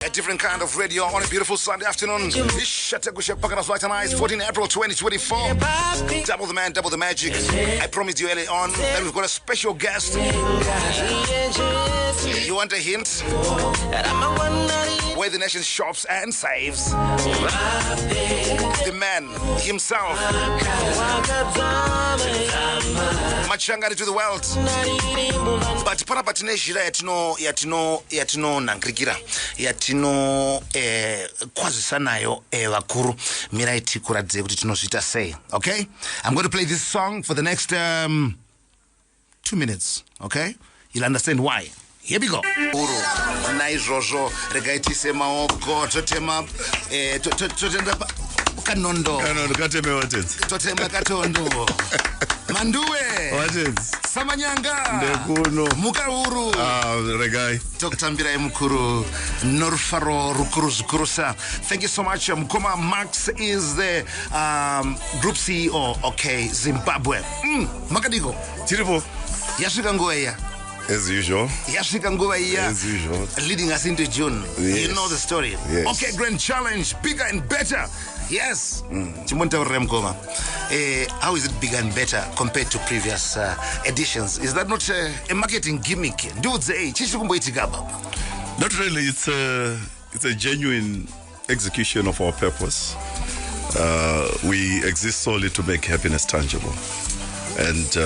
A different kind of radio on a beautiful Sunday afternoon. 14 April 2024. Double the man, double the magic. I promised you early on that we've got a special guest. You want a hint? Where the nation shops and saves. The man himself. Machangari to the world. But panapatine jira yatino nankrikira. Yatino kwazisanayo vakuru miraiti kuradze kuti tinozvita sei. Okay? I'm going to play this song for the next 2 minutes. Okay? You'll understand why. Here we go. Naizvozvo regaitise maoko totema totenda kanondo totema katondo manduwe samanyanga ndekuno mukauru regai tokutambira mukuru norfaro rukuru zukurusa. Thank you so much. Mkoma Max is the Group CEO. Okay, Zimbabwe. Makadiko tiripo yasvika nguva iya. As usual. As usual. Leading us into June. Yes. You know the story. Yes. Okay, grand challenge. Bigger and better. Yes. How is it bigger and better compared to previous editions? Is that not a marketing gimmick? Not really. It's a genuine execution of our purpose. We exist solely to make happiness tangible. And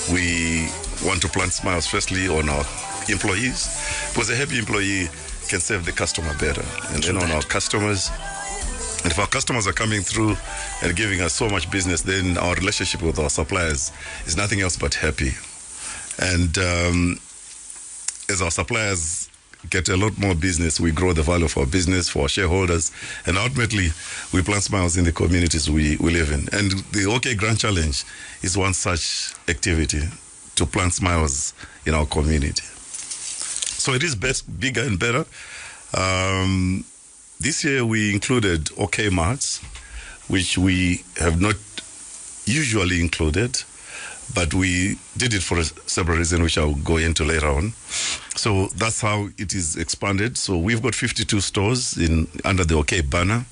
we want to plant smiles firstly on our employees, because a happy employee can serve the customer better, and then on our customers. And if our customers are coming through and giving us so much business, then our relationship with our suppliers is nothing else but happy. And as our suppliers get a lot more business, we grow the value of our business for our shareholders, and ultimately we plant smiles in the communities we live in. And the OK Grand Challenge is one such activity, to plant smiles in our community. So it is bigger and better. This year we included OK Marts, which we have not usually included, but we did it for several reasons, which I'll go into later on. So that's how it is expanded. So we've got 52 stores under the OK banner,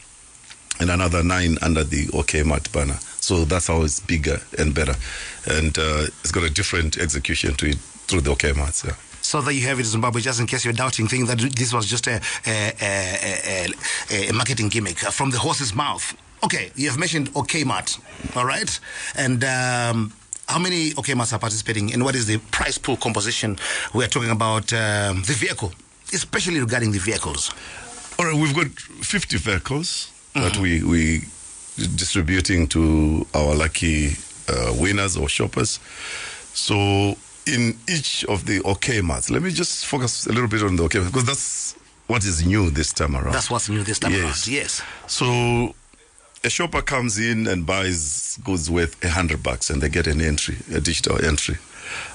and another 9 under the OK Mart banner. So that's how it's bigger and better. And it's got a different execution to it through the OK Marts. Yeah. So there you have it, Zimbabwe, just in case you're doubting, thinking that this was just a marketing gimmick from the horse's mouth. Okay, you have mentioned OK Mart, all right? And how many OK Marts are participating, and what is the price pool composition? We're talking about the vehicle, especially regarding the vehicles. All right, we've got 50 vehicles that we distributing to our lucky winners or shoppers. So in each of the OK Marts, let me just focus a little bit on the OK Marts, because that's what is new this time around. That's what's new this time around, yes. So a shopper comes in and buys goods worth $100 and they get an entry, a digital entry.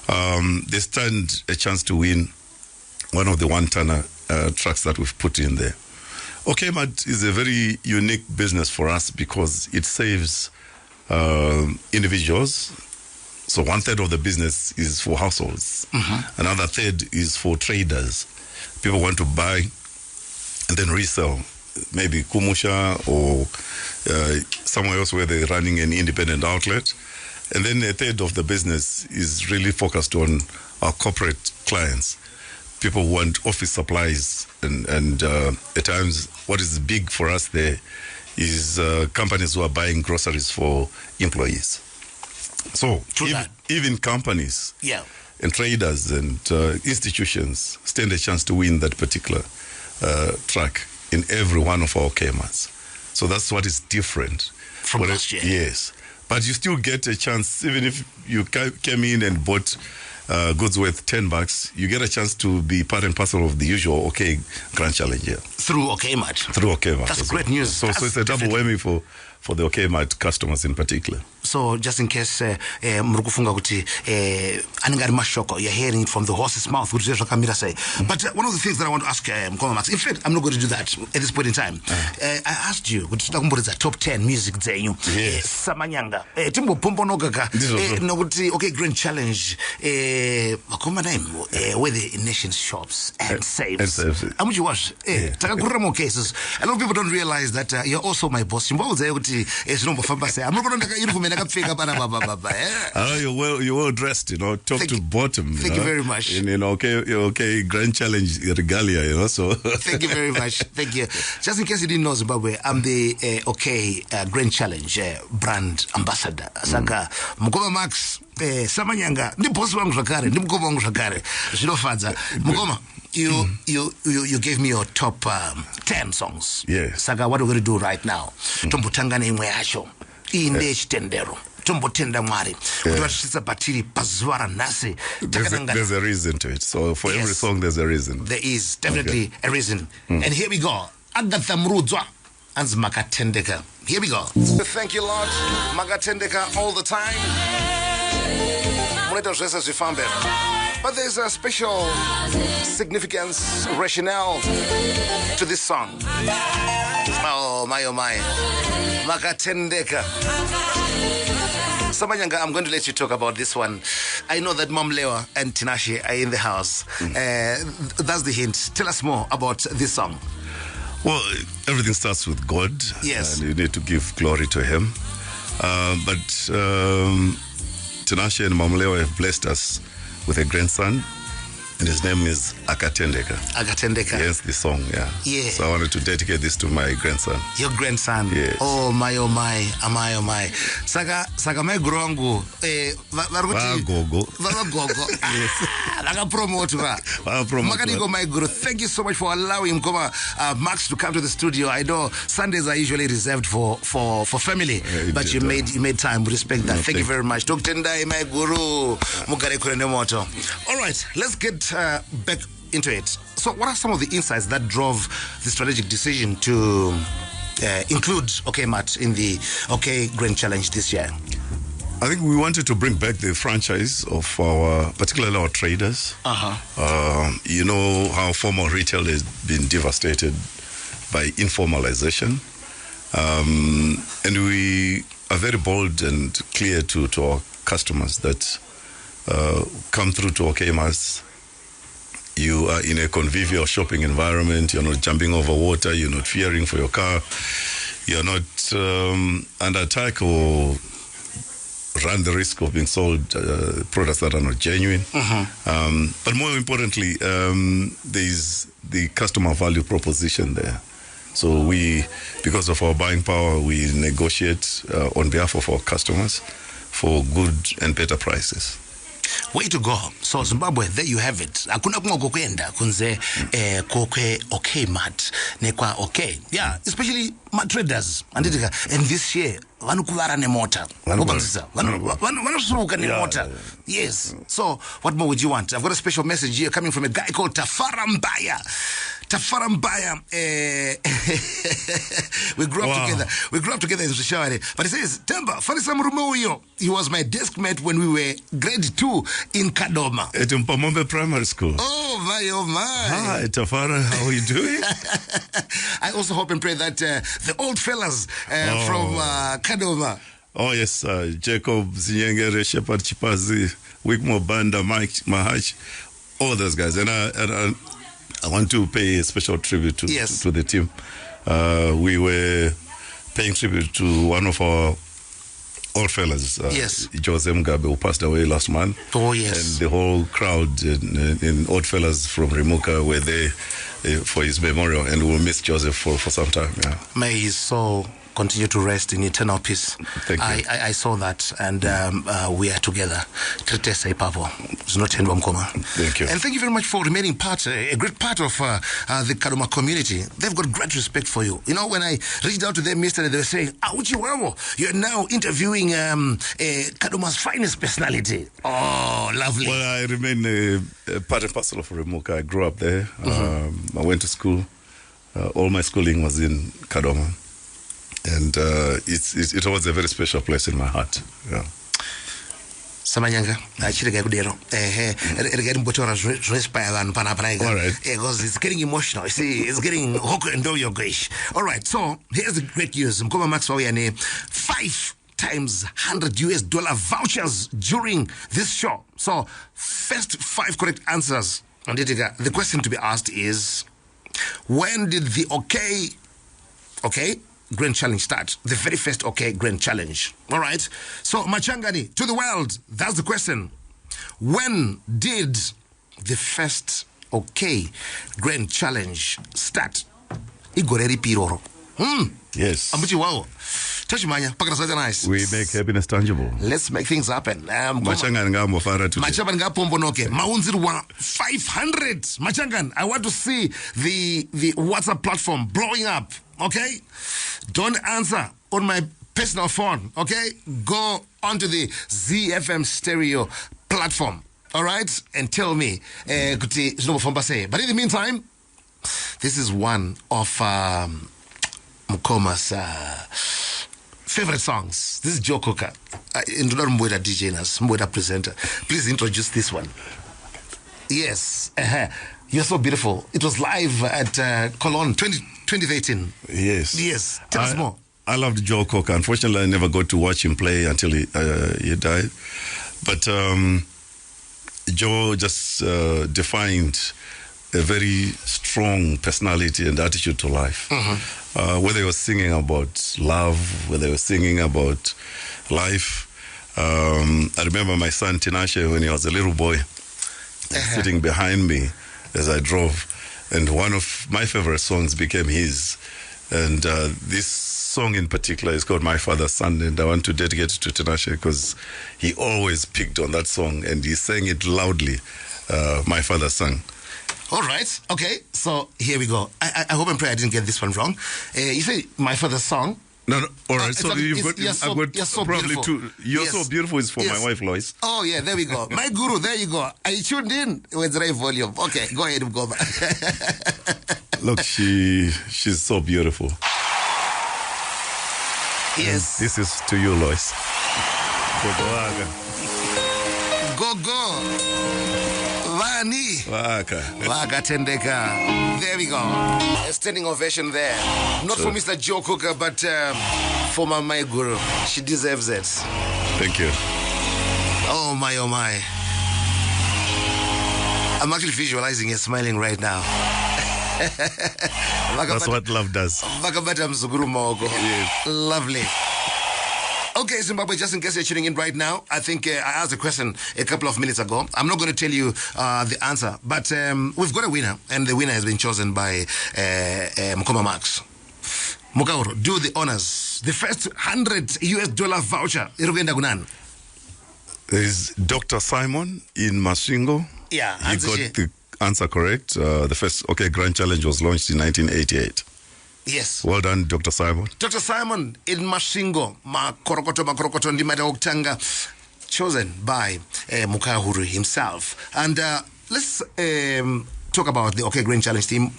They stand a chance to win one of the one-tonner trucks that we've put in there. OK Mart is a very unique business for us because it saves individuals. So 1/3 of the business is for households. Another 1/3 is for traders. People want to buy and then resell, maybe Kumusha or somewhere else where they're running an independent outlet. And then 1/3 of the business is really focused on our corporate clients. People want office supplies, and at times what is big for us there is companies who are buying groceries for employees. So even companies and traders and institutions stand a chance to win that particular truck in every one of our OK Marts. So that's what is different from last year. Yes, but you still get a chance, even if you came in and bought goods worth $10, you get a chance to be part and parcel of the usual OK Grand Challenge here. Through OK Mart. Through OK Mart. That's great news. So it's a double whammy for the OK Mart customers in particular. So So just in case mrukufunga kuti anengari mashoko, you're hearing it from the horse's mouth. But one of the things that I want to ask Mkoma Max, in fact, I'm not going to do that at this point in time. I asked you kuti the top 10 music zenyu. Samanyanga. Timbo pombo nogaka. Noguti okay grand challenge. Makoma name where the nation's shops and saves. How much you watch? Takakuramo cases. A lot of people don't realize that you're also my boss. I'm not going to you're well dressed, top to bottom. Thank you very much. Okay, grand challenge regalia, so. Thank you very much. Thank you. Just in case you didn't know, Zimbabwe, I'm the grand challenge brand ambassador. Saka Mkoma Max Samanyanga, the boss wangu shakare, the Mkoma wangu shakare. Shilofadza. Mkoma, you gave me your top 10 songs. Yes. Saka, what we're going to do right now? Tombutangane imwe yacho. Inde chitendero. Tombotenda mwari. Kutwashisa batiri pazwara nasi. There's a reason to it. So for every song, there's a reason. There is definitely a reason. And here we go. Agatha Mrudzwa. And Makatendeka. Here we go. Thank you, Lord. Makatendeka all the time. But there's a special significance, rationale to this song. Oh my, Makatendeka. Samanyanga, I'm going to let you talk about this one. I know that Mom Lewa and Tinashe are in the house. That's the hint. Tell us more about this song. Well, everything starts with God. Yes. And you need to give glory to Him. But Tinashe and Mom Lewa have blessed us with a grandson. And his name is Akatendeka. Akatendeka. Yes, the song, yeah. So I wanted to dedicate this to my grandson. Your grandson? Yes. Oh my, amai, oh my. Saga my grongu. Gogo. Yes. Laga promote ba. Makanigo my guru. Thank you so much for allowing Max to come to the studio. I know Sundays are usually reserved for family, but you made time. We respect that. Thank you very much. Dr. Ndai, my guru. Mugare kurene moto. All right, let's get back into it. So what are some of the insights that drove the strategic decision to include Matt in the Grand Challenge this year? I think we wanted to bring back the franchise of particularly our traders. You know how formal retail has been devastated by informalization. And we are very bold and clear to our customers that come through to Mass. You are in a convivial shopping environment. You're not jumping over water. You're not fearing for your car. You're not under attack or run the risk of being sold products that are not genuine. But more importantly, there's the customer value proposition there. So we, because of our buying power, we negotiate on behalf of our customers for good and better prices. Way to go. So Zimbabwe, there you have it. Hakuna kumwa kwenda kunze kokwe mat nekwa yeah, especially my traders and this year vanukuvara nemota vanasuruka nemota. Yes. So what more would you want? I've got a special message here coming from a guy called Tafarambaya. We grew up together in Zushawari. But he says, Themba, Farisam Rumoyo. He was my desk mate when we were grade 2 in Kadoma. At Mpamombe Primary School. Oh my. Hi, Tafara, how are you doing? I also hope and pray that the old fellas from Kadoma. Oh yes, Jacob Zinyengere, Shepard Chipazi, Wigmo Banda, Mike Mahach, all those guys. And I want to pay a special tribute to the team. We were paying tribute to one of our old fellas, Jose Mugabe, who passed away last month. Oh, yes. And the whole crowd in old fellas from Rimuka were there for his memorial, and we'll miss Joseph for some time. Yeah. May his soul continue to rest in eternal peace. Thank you. I saw that, and we are together. Thank you. And thank you very much for remaining a great part of the Kadoma community. They've got great respect for you. You know, when I reached out to them yesterday, they were saying, you're now interviewing Kadoma's finest personality. Oh, lovely. Well, I remain a part and parcel of Remuka. I grew up there. I went to school. All my schooling was in Kadoma. And it holds a very special place in my heart. Yeah. Samanyanga, achirega kudero. Regarding botora respire and panapanaga. All right. Because it's getting emotional. You see, it's getting hook and do your grace. All right, so here's the great news. Mkoma Max Wayane 5 times $100 vouchers during this show. So, first 5 correct answers. And the question to be asked is, when did the OK Grand Challenge start? The very first OK Grand Challenge. All right. So, Machangani, to the world, that's the question. When did the first OK Grand Challenge start? Igoreri Piroro. Yes. Ambuchi wow. Nice. We make happiness tangible. Let's make things happen. Machangan nga pombonoke. Maunzirwa 500. Machangan, I want to see the WhatsApp platform blowing up. Okay? Don't answer on my personal phone. Okay? Go onto the ZiFM stereo platform. All right? And tell me. But in the meantime, this is one of Mukoma's favorite songs. This is Joe Cocker. Mboda DJ Nas, Mboda presenter. Please introduce this one. Yes. You're so beautiful. It was live at Cologne 2018. Yes. Yes. Tell us more. I loved Joe Cocker. Unfortunately, I never got to watch him play until he died. But Joe just defined a very strong personality and attitude to life. Whether he was singing about love, whether he was singing about life. I remember my son Tinashe when he was a little boy, sitting behind me as I drove. And one of my favorite songs became his. And this song in particular is called My Father's Son. And I want to dedicate it to Tinashe because he always picked on that song and he sang it loudly, My Father's Son. All right. Okay. So here we go. I hope and pray I didn't get this one wrong. You say My Father's Song. No. All right. So you've got. You're so probably beautiful. two. You're so beautiful is for my wife, Lois. Oh yeah. There we go. My guru. There you go. I tuned in with the right volume. Okay. Go ahead and go back. Look, she's so beautiful. Yes. And this is to you, Lois. Go. Vani. Waka. Tendeka. There we go. A standing ovation there. Not for Mr. Joe Cocker, but for my guru. She deserves it. Thank you. Oh my. I'm actually visualizing her smiling right now. That's what love does. Yes. Lovely. Okay, Zimbabwe, just in case you're tuning in right now, I think I asked a question a couple of minutes ago. I'm not going to tell you the answer, but we've got a winner, and the winner has been chosen by Mkoma Max. Mukauro, do the honors. The first $100 voucher. There is Dr. Simon in Masvingo. Yeah, he got the answer correct. The first Grand Challenge was launched in 1988. Yes. Well done, Dr. Simon. Dr. Simon in Masvingo, Makorokoto Ndimada Oktanga, chosen by Mukahuru himself. And let's talk about the OK Green Challenge team,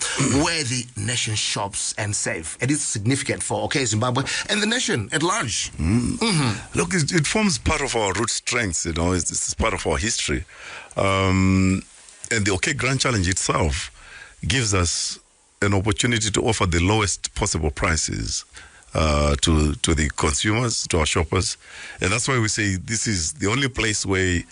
where the nation shops and save. It is significant for OK Zimbabwe and the nation at large. Look, it forms part of our root strengths, it's part of our history. And the OK Grand Challenge itself gives us an opportunity to offer the lowest possible prices to the consumers, to our shoppers. And that's why we say this is the only place where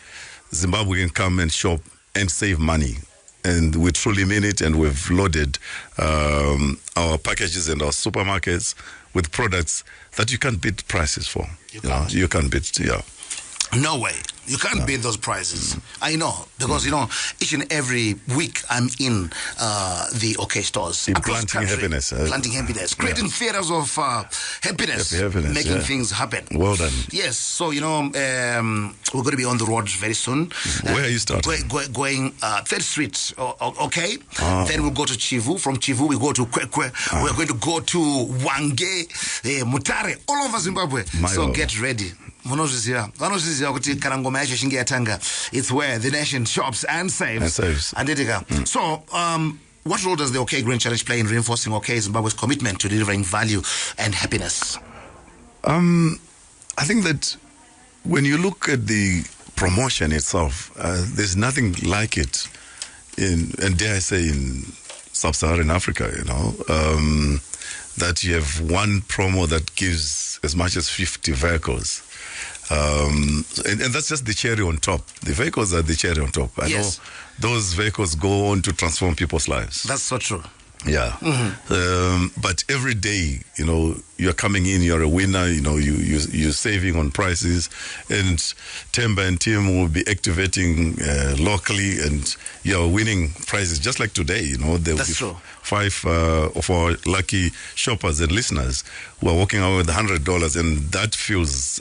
Zimbabwe can come and shop and save money. And we truly mean it, and we've loaded our packages and our supermarkets with products that you can't beat prices for. You can't beat, No way. You can't beat those prices. I know, because, each and every week I'm in the OK stores. Planting happiness. Planting happiness. Creating theaters of happiness. Making things happen. Well done. Yes. So, we're going to be on the road very soon. Where are you starting? Going 3rd Street, okay? Then we'll go to Chivu. From Chivu, we go to Kwekwe. We're going to go to Wange, Mutare, all over Zimbabwe. So get ready. It's where the nation shops and saves. So, what role does the OK Green Challenge play in reinforcing OK Zimbabwe's commitment to delivering value and happiness? I think that when you look at the promotion itself, there's nothing like it and dare I say in sub-Saharan Africa, that you have one promo that gives as much as 50 vehicles. And that's just the cherry on top. The vehicles are the cherry on top. I know those vehicles go on to transform people's lives. That's so true. Yeah. But every day, you're coming in, you're a winner, you're saving on prices, and Themba and team will be activating locally, and you're winning prizes. Just like today, there will be true. 5 of our lucky shoppers and listeners who are walking out with $100, and that feels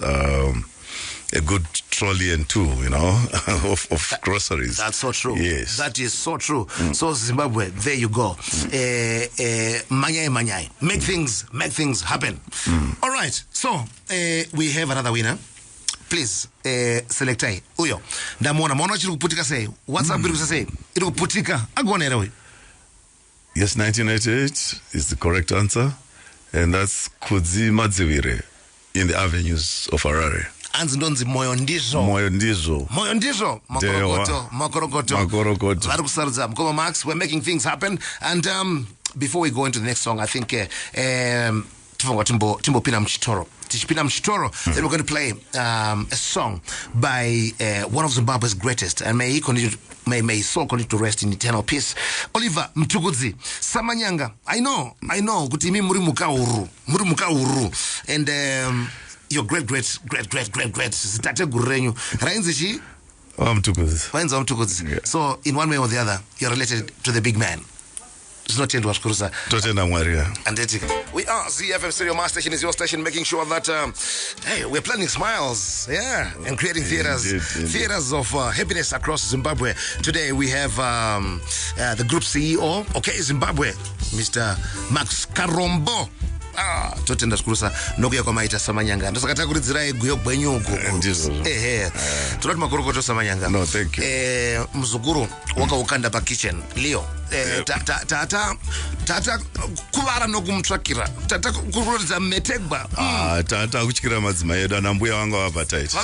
a good trolley and two, of groceries. That's so true. Yes. That is so true. So Zimbabwe, there you go. Manyai. Make things happen. All right. So we have another winner. Please, select uyo. Ndamona mwana chiri kuputika sei. What's up iri kusasei? Iri kuputika. Agona we. Yes, 1988 is the correct answer, and that's Kudzi Madzivire in the avenues of Harare. Anzi ndonzi moyo ndizo makorogoto vari kusarudza mukoma Max. We're making things happen, and before we go into the next song, I think tifonga timbopinda muchitoro. Tichipinda muchitoro, then we're going to play a song by one of Zimbabwe's greatest, and may his soul continue to rest in eternal peace, Oliver Mtukudzi Samanyanga. I know kuti imi muri mukauru, and your great zitate guru renyu rainzi chi Mtukudzi. So in one way or the other, you're related to the big man. It's not end washkurusa. We are ZiFM Stereo. My station is your station, making sure that we're planting smiles, and creating theaters of happiness across Zimbabwe. Today we have the group CEO, OK Zimbabwe, Mr. Max Karombo. Totenda kurusa nokuya kwamaita Samanyanga. Ndosakata kuridzirai guyo gwenyugo. Tunati makorokoto Samanyanga. No, thank you. Mzukuru wakaukanda pa kitchen Leo. Tata kuvara nokumutsvakira. Tata kurodza metegba. Tata kuchikira madzimai edu ana mbuya vanga vabva tight.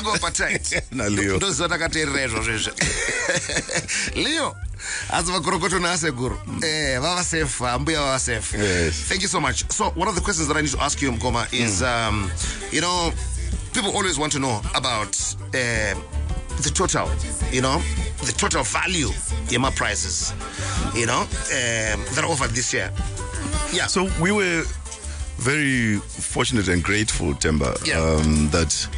Na Leo. Ndoziva takateerera izvozvo. Leo. As vakorokoto naaseguru. Vava safe, mbuya vava safe. Yes. Thank you so much. So one of the questions that I need to ask you, Mkoma, is people always want to know about the total, the total value Yema prizes, that are offered this year. Yeah. So we were very fortunate and grateful, Themba, that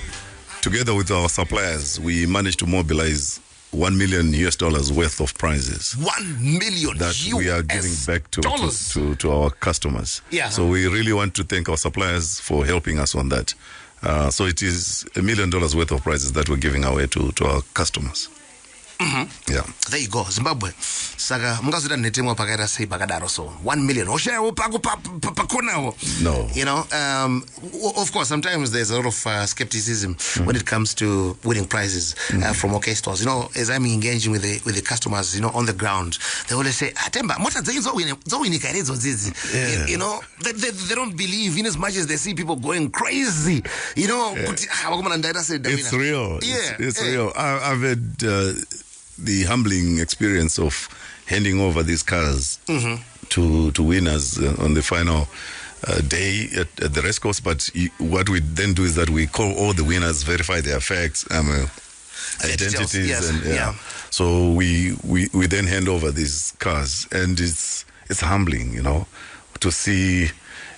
together with our suppliers, we managed to mobilize $1 million worth of prizes. $1 million that we are giving back to our customers. Yeah. So we really want to thank our suppliers for helping us on that. So it is $1 million worth of prizes that we're giving away to our customers. Yeah. There you go, Zimbabwe. Saka mungazida netemwa pakaita sei pakadaro so 1 million. Oshayo pakonawo. No. Of course, sometimes there's a lot of skepticism when it comes to winning prizes from OK stores. As I'm engaging with the customers, on the ground, they always say, Themba, mota dzenyu zowinika redzo dzidzi. They don't believe in as much as they see people going crazy. It's real. It's real. I've had the humbling experience of handing over these cars to winners on the final day at the race course. But what we then do is that we call all the winners, verify their facts, identities, and so we then hand over these cars, and it's humbling, to see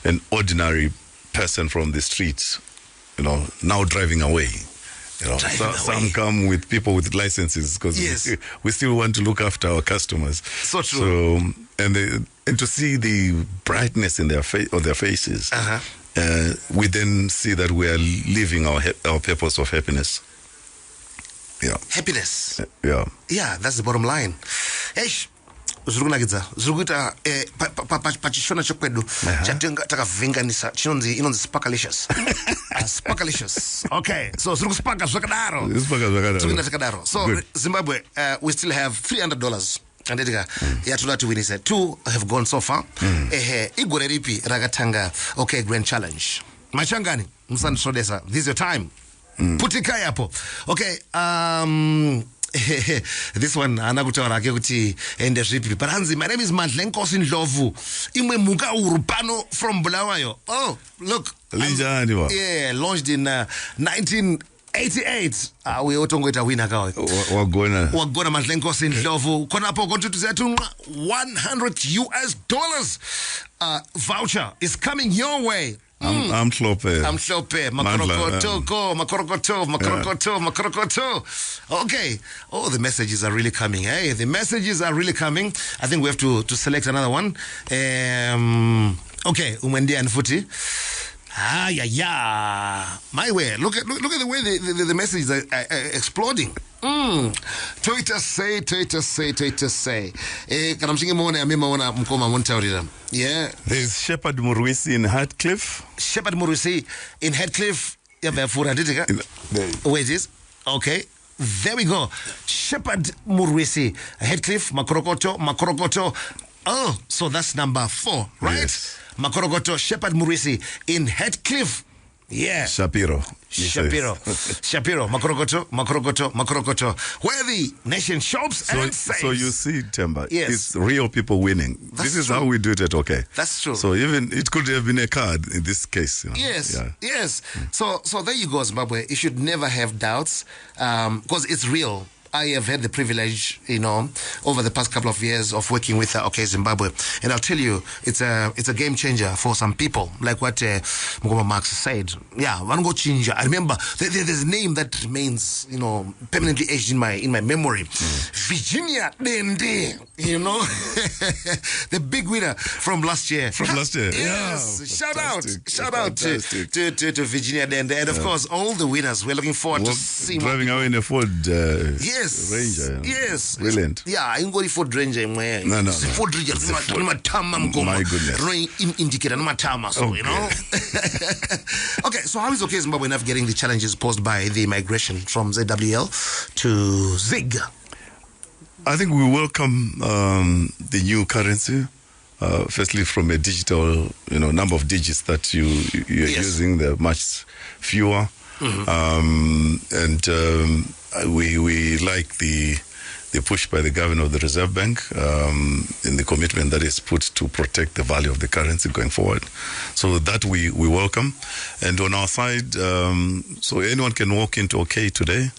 an ordinary person from the street, now driving away. Some come with people with licenses because we still want to look after our customers. So true. So and to see the brightness in their faces, we then see that we are living our purpose of happiness. Yeah. Happiness. Yeah. Yeah, that's the bottom line. Zvirukunakidza zvirikuita pachishona chekwedu takavhenganisa inonzi sparkalicious. Sparkalicious. Okay, so zviri kuspaka zvakadaro. Zvakadaro. So Zimbabwe, we still have $300 anditika yatula to win said 2 have gone so far igore ripi rakatanga okay grand challenge machangani msandisodesa this is your time putika yapo okay this one anakutaura ke kuti ende zvipi paranzi my name is Mandlenkosi Ndlovu imwe muka urupano from Bulawayo. Oh look yeah, launched in 1988 we otongoita winner kawe wagona Mandlenkosi Ndlovu konapo kontutuza tu $100 voucher is coming your way. I'm Slope. Makorokoto. Okay. Oh, the messages are really coming. Hey, the messages are really coming. I think we have to select another one. Okay, Umwendi and Futi. My way. Look at the way the messages are exploding. Twitter say. Kanamshingi mwone amema wana mkoma mwontaurira. Yeah. There's Shepherd Murwisi in Heathcliff. Shepherd Murwisi in Heathcliff. Wait, is okay. There we go. Shepherd Murwisi, Heathcliff, Makorokoto. Oh, so that's number 4, right? Yes. Makorokoto, Shepherd Murwisi in Heathcliff. Yeah. Shapiro, Makorokoto. Where the nation shops and saves. So you see, Themba, yes. It's real people winning. This is how we do it, okay? That's true. So even it could have been a card in this case. Yes. So there you go, Zimbabwe. You should never have doubts because it's real. I have had the privilege, over the past couple of years of working with OK Zimbabwe, and I'll tell you, it's a game changer for some people, like what Mugoma Marx said. Yeah, Wango Chinja. I remember there's a name that remains, permanently etched in my memory. Virginia Dende, the big winner from last year. Yes. Yeah, shout out to Virginia Dende, and of course all the winners. We're looking forward to seeing driving away in a Ford. Ranger. Yes. Brilliant. Yeah, I ain't going Ford Ranger. No. Ford Ranger. My goodness. Indicator, Okay, so how is OK Zimbabwe navigating the challenges posed by the migration from ZWL to ZIG? I think we welcome the new currency. Firstly, from a digital, number of digits that you're using, they're much fewer. We like the push by the governor of the Reserve Bank in the commitment that is put to protect the value of the currency going forward. So that we welcome. And on our side, so anyone can walk into OK today.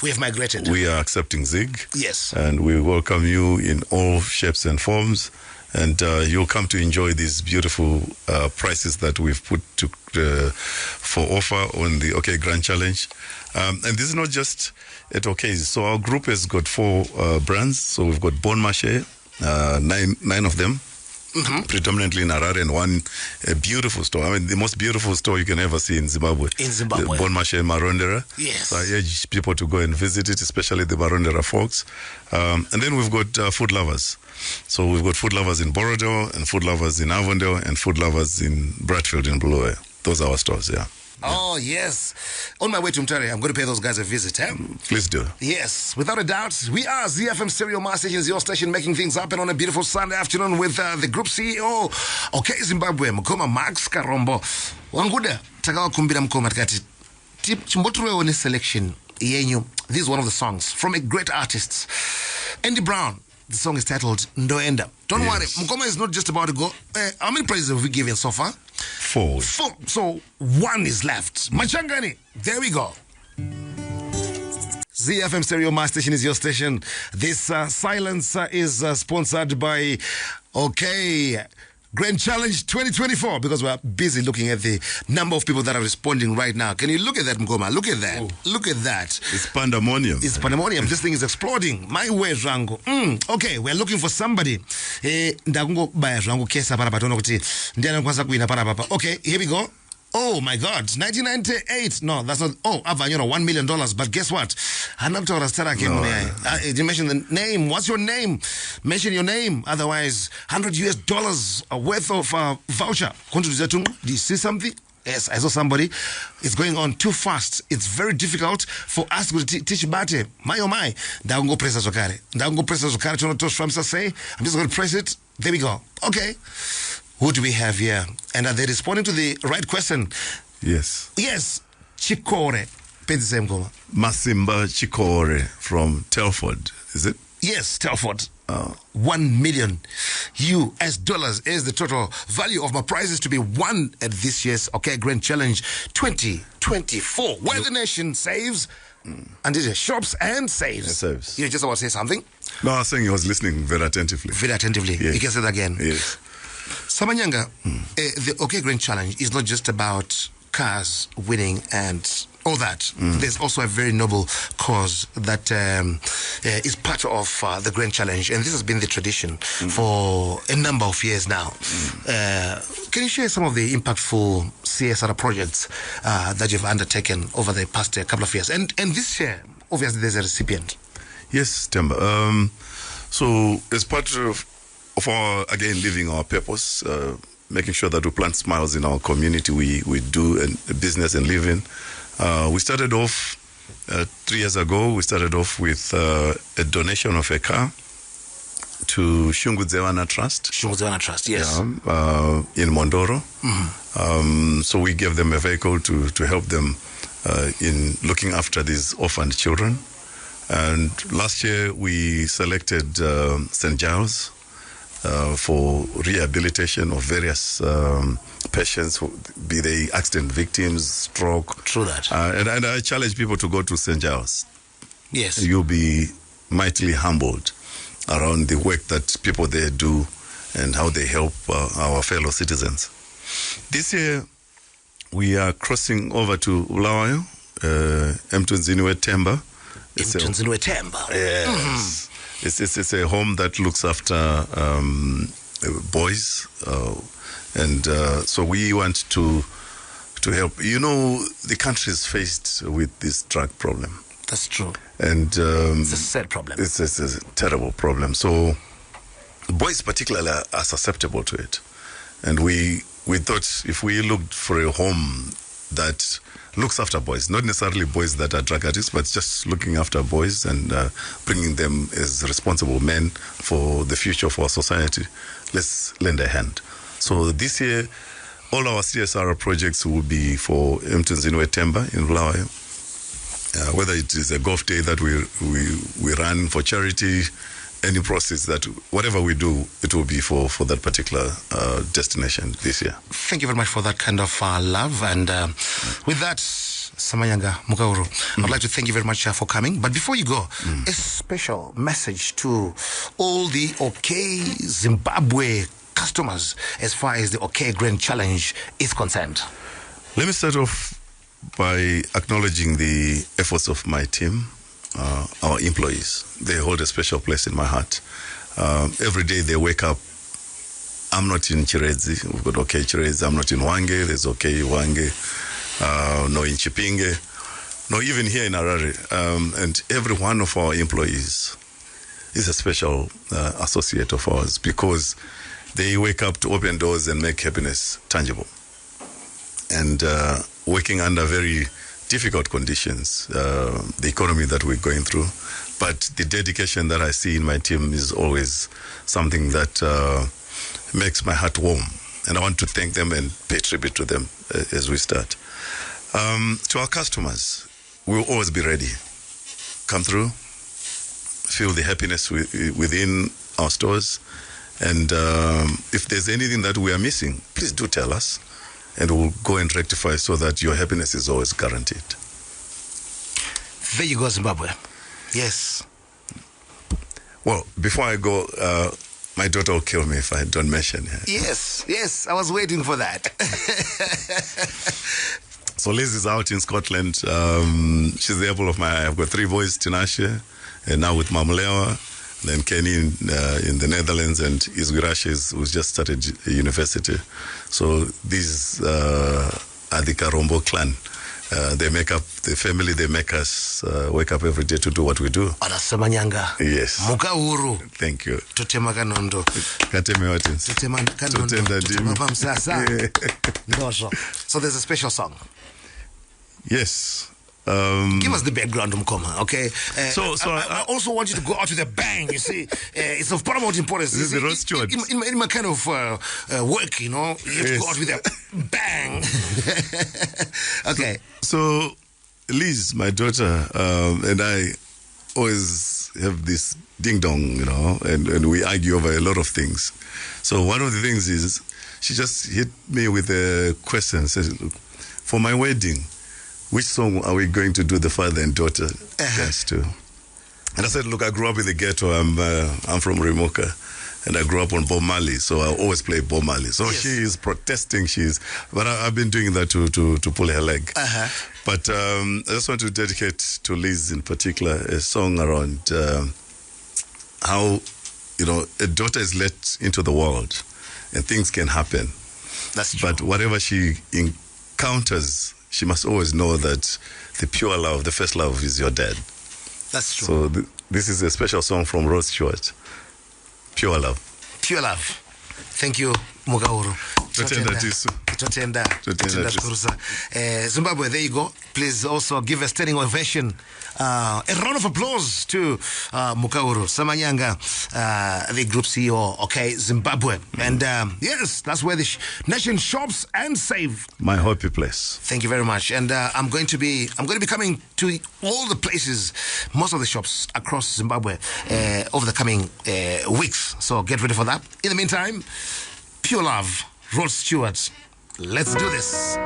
We have migrated. We are accepting ZIG. Yes. And we welcome you in all shapes and forms. And you'll come to enjoy these beautiful prices that we've put for offer on the OK Grand Challenge. And this is not just at OK. So our group has got 4 brands. So we've got Bon Marché, 9 of them, predominantly in Harare, and one a beautiful store. I mean, the most beautiful store you can ever see in Zimbabwe. Bon Marché in Marondera. Yes. So I urge people to go and visit it, especially the Marondera folks. And then we've got Food Lovers. So we've got Food Lovers in Borodo, and Food Lovers in Avondale, and Food Lovers in Bradfield in Bulawayo. Those are our stores, yeah. Oh, yes. On my way to Mtare, I'm going to pay those guys a visit, eh? Please do. Yes, without a doubt. We are ZiFM Stereo Mass Stations, your station, making things happen on a beautiful Sunday afternoon with the Group CEO, OK Zimbabwe, Mkoma Max Karombo. Wanguda, Tagawa Kumbira Mkoma Tkati. Chimbotuwe one selection, yenyu. This is one of the songs from a great artist, Andy Brown. The song is titled Ndoenda. Don't worry, Mkoma is not just about to go. How many prizes have we given so far? 4. So 1 is left. Machangani, there we go. ZiFM Stereo Mass Station is your station. This silence is sponsored by OK Grand Challenge 2024, because we're busy looking at the number of people that are responding right now. Can you look at that, Mkoma? Look at that. Look at that. It's pandemonium. It's pandemonium. This thing is exploding. My way, Rango. Okay, we're looking for somebody. Ndakungo baya Rango kesa para patono kuti. Ndiana kwanza kuina para papa. Okay, here we go. Oh my God, 1998. No, that's not. Oh, Avanyona, $1 million. But guess what? You mention the name. What's your name? Mention your name. Otherwise, $100 worth of voucher. Do you see something? Yes, I saw somebody. It's going on too fast. It's very difficult for us to teach bate. My oh my. Ndaungo press zokare. Ndaungo press zokare. Chono to Shramsa say. I'm just going to press it. There we go. Okay. Who do we have here? And are they responding to the right question? Yes. Yes. Chikore. Masimba Chikore from Telford, is it? Yes, Telford. 1 million US dollars is the total value of my prizes to be won at this year's Grand Challenge 2024, where the nation saves and it shops and saves. It saves. You just want to say something? No, I was saying he was listening very attentively. Very attentively. Yes. You can say that again. Yes. Samanyanga, the Grand Challenge is not just about cars winning and all that. There's also a very noble cause that is part of the Grand Challenge, and this has been the tradition for a number of years now. Can you share some of the impactful CSR projects that you've undertaken over the past couple of years? And this year, obviously, there's a recipient. Yes, Themba. So as part of our, again, living our purpose, making sure that we plant smiles in our community, we do a business and live in. We started off 3 years ago. We started off with a donation of a car to Shungudzewana Trust. Shungudzewana Trust, yes. In Mondoro. So we gave them a vehicle to help them in looking after these orphaned children. And last year we selected St. Giles for rehabilitation of various patients, be they accident victims, stroke. True that. And I challenge people to go to St. Giles. Yes. You'll be mightily humbled around the work that people there do and how they help our fellow citizens. This year, we are crossing over to Ulawayo, Mtunziniwe Themba. Mtunziniwe Themba. Yes. It's a home that looks after boys, and so we want to help. You know, the country is faced with this drug problem. That's true. And it's a sad problem. It's a terrible problem. So boys particularly are susceptible to it. And we thought if we looked for a home that looks after boys, not necessarily boys that are drug addicts, but just looking after boys and bringing them as responsible men for the future of our society, let's lend a hand. So this year, all our CSR projects will be for Mtunziniwe Themba in Bulawayo. Whether it is a golf day that we run for charity, any process that, whatever we do, it will be for that particular destination this year. Thank you very much for that kind of love. And with that, Samanyanga Mukauru, I'd like to thank you very much for coming. But before you go, a special message to all the Zimbabwe customers as far as the Grand Challenge is concerned. Let me start off by acknowledging the efforts of my team, our employees. They hold a special place in my heart. Every day they wake up. I'm not in Chiredzi. We've got Chiredzi. I'm not in Wange. There's Wange. No in Chipinge. No, even here in Harare. And every one of our employees is a special associate of ours because they wake up to open doors and make happiness tangible. And working under very difficult conditions, the economy that we're going through. But the dedication that I see in my team is always something that makes my heart warm. And I want to thank them and pay tribute to them as we start. To our customers, we'll always be ready. Come through, feel the happiness within our stores. And if there's anything that we are missing, please do tell us. And we'll go and rectify so that your happiness is always guaranteed. There you go, Zimbabwe. Yes. Well, before I go, my daughter will kill me if I don't mention her. Yes, I was waiting for that. So Liz is out in Scotland. She's the apple of my eye. I've got 3 boys, Tinashe, and now with Mamulewa, then Kenny in the Netherlands, and Izwirash, who's just started university. So these are the Karombo clan. They make up the family. They make us wake up every day to do what we do. Anasemanyanga. Yes. Mukahuru. Thank you. Tutema kanondo. Kateme watins. Tutema kanondo. Tutema pamsasa. Ndozo. So there's a special song. Yes. Give us the background, Mkoma, okay? So I also want you to go out with a bang, you see. It's of paramount importance. This is the Ross Stewart. In my kind of work, you know, you have to go out with a bang. Okay. So Liz, my daughter, and I always have this ding-dong, you know, and we argue over a lot of things. So one of the things is she just hit me with a question, says, look, for my wedding, which song are we going to do the father and daughter dance to? And I said, look, I grew up in the ghetto. I'm from Rimoka, and I grew up on Bob Marley, so I always play Bob Marley. So yes. She is protesting. But I've been doing that to pull her leg. But I just want to dedicate to Liz in particular a song around how, you know, a daughter is let into the world, and things can happen. That's true. But whatever she encounters, she must always know that the pure love, the first love, is your dad. That's true. So this is a special song from Ross Stewart. Pure love. Pure love. Thank you, Mukahuru. Zimbabwe, there you go. Please also give a standing ovation. A round of applause to Mukahuru Samanyanga, the group CEO, okay, Zimbabwe. And yes, that's where the nation shops and save. My happy place. Thank you very much. And I'm going to be coming to all the places, most of the shops across Zimbabwe over the coming weeks. So get ready for that. In the meantime, pure love, Ross Stewart. Let's do this.